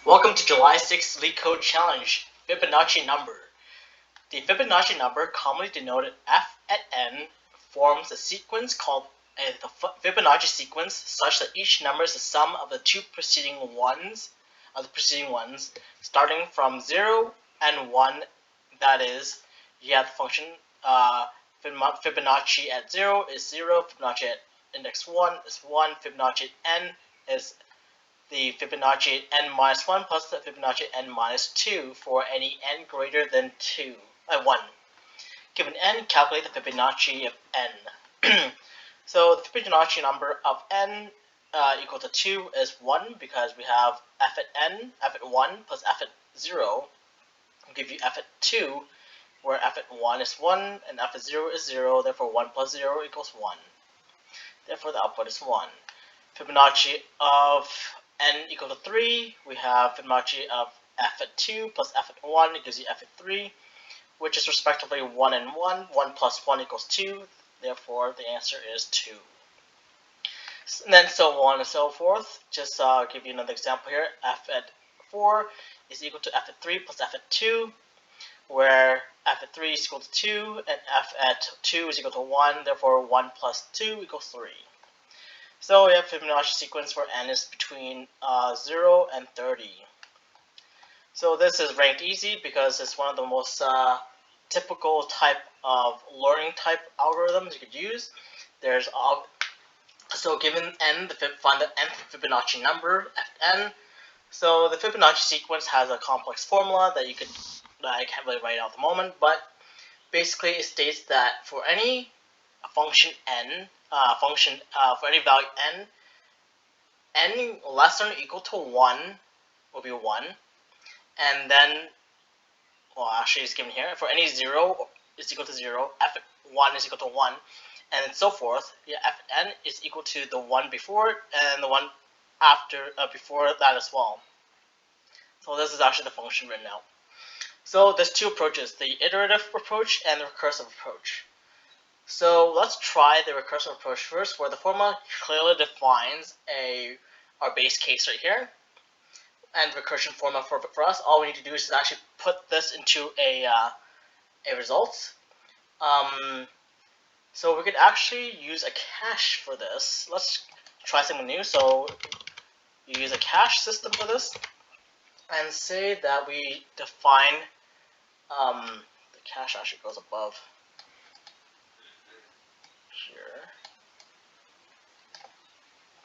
Welcome to July 6th LeetCode Challenge, Fibonacci number. The Fibonacci number, commonly denoted f at n, forms a sequence called the Fibonacci sequence such that each number is the sum of the two preceding ones, starting from 0 and 1. That is, you have the function Fibonacci at 0 is 0, Fibonacci at index 1 is 1, Fibonacci at n is the Fibonacci n minus 1 plus the Fibonacci n minus 2 for any n greater than 1. Given n, calculate the Fibonacci of n. So the Fibonacci number of n equal to 2 is 1 because we have f at 1 plus f at 0 will give you f at 2, where f at 1 is 1 and f at 0 is 0, therefore 1 plus 0 equals 1. Therefore the output is 1. Fibonacci of n equal to 3, we have Fibonacci of f at 2 plus f at 1, it gives you f at 3, which is respectively 1 and 1. 1 plus 1 equals 2, therefore the answer is 2. And then so on and so forth. Just give you another example here. F at 4 is equal to f at 3 plus f at 2, where f at 3 is equal to 2 and f at 2 is equal to 1, therefore 1 plus 2 equals 3. So we have Fibonacci sequence where n is between 0 and 30. So this is ranked easy because it's one of the most typical type of learning type algorithms you could use. So given n, find the nth Fibonacci number at n. So the Fibonacci sequence has a complex formula that I can't really write out at the moment, but basically it states that for any function n, for any value n less than or equal to 1 will be 1, and then, well, actually it's given here, for any 0 is equal to 0, f at 1 is equal to 1, and so forth. Yeah, f at n is equal to the 1 before it and the 1 after before that as well. So this is actually the function written out. So there's two approaches, the iterative approach and the recursive approach. So let's try the recursive approach first, where the formula clearly defines our base case right here, and the recursion formula for us. All we need to do is actually put this into a result. So we could actually use a cache for this. Let's try something new. So you use a cache system for this, and say that we define the cache actually goes above here,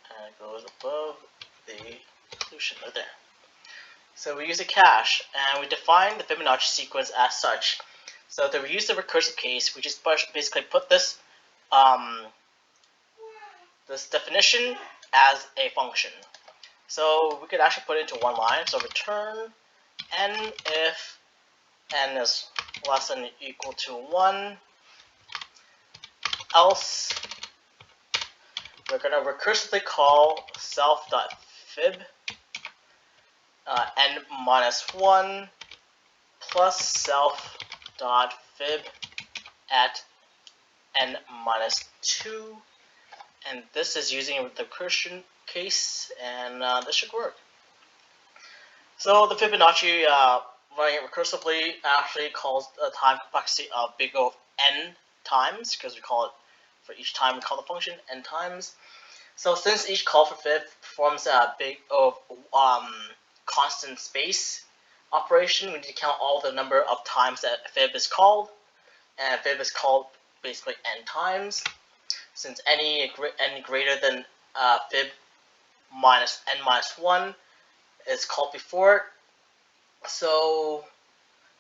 and it goes above the solution right there. So we use a cache, and we define the Fibonacci sequence as such. So to use the recursive case, we just basically put this this definition as a function. So we could actually put it into one line. So return n if n is less than or equal to 1, else we're going to recursively call self.fib n minus 1 plus self.fib at n minus 2, and this is using the Recursion case, and this should work. So the Fibonacci running it recursively actually calls the time complexity of big O of n times, because we call it, for each time we call the function n times. So since each call for fib performs a big O of constant space operation, we need to count all the number of times that fib is called, and fib is called basically n times. Since n greater than fib minus n minus 1 is called before it, so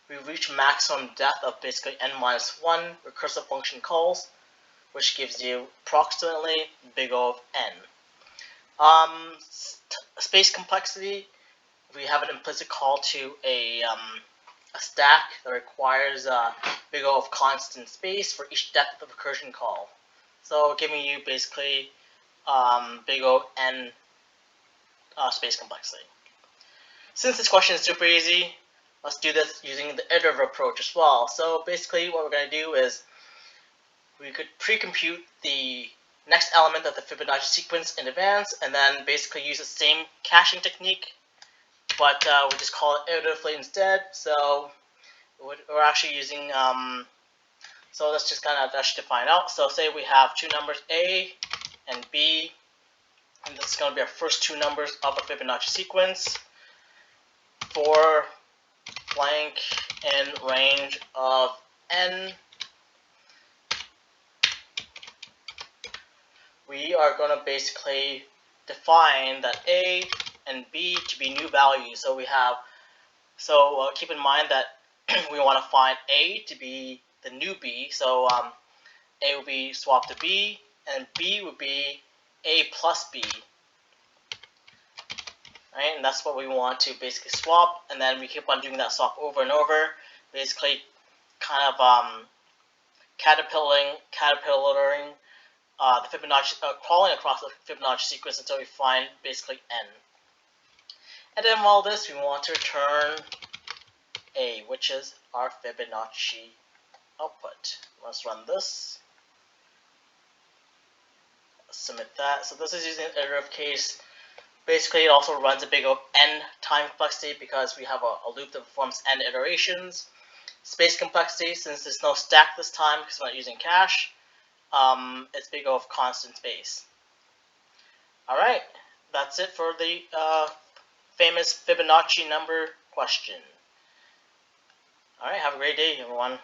we reach maximum depth of basically n minus 1 recursive function calls, which gives you approximately big O of n. Space complexity, we have an implicit call to a stack that requires big O of constant space for each depth of recursion call. So giving you basically big O of n space complexity. Since this question is super easy, let's do this using the iterative approach as well. So basically what we're going to do is we could pre-compute the next element of the Fibonacci sequence in advance, and then basically use the same caching technique but we just call it iteratively instead. So we're actually using, so let's just kind of actually define out. So say we have two numbers A and B, and this is going to be our first two numbers of a Fibonacci sequence for blank in range of n. We are going to basically define that A and B to be new values. So we have, keep in mind that we want to find A to be the new B. So A would be swapped to B, and B would be A plus B. Right? And that's what we want to basically swap, and then we keep on doing that swap over and over, basically kind of caterpillaring the Fibonacci, crawling across the Fibonacci sequence until we find basically n. And then all this, we want to return A, which is our Fibonacci output. Let's run this. Submit that. So this is using an iterative case. Basically, it also runs a big O n time complexity because we have a loop that performs n iterations. Space complexity, since there's no stack this time because we're not using cache, it's big O of constant space. Alright, that's it for the famous Fibonacci number question. Alright, have a great day, everyone.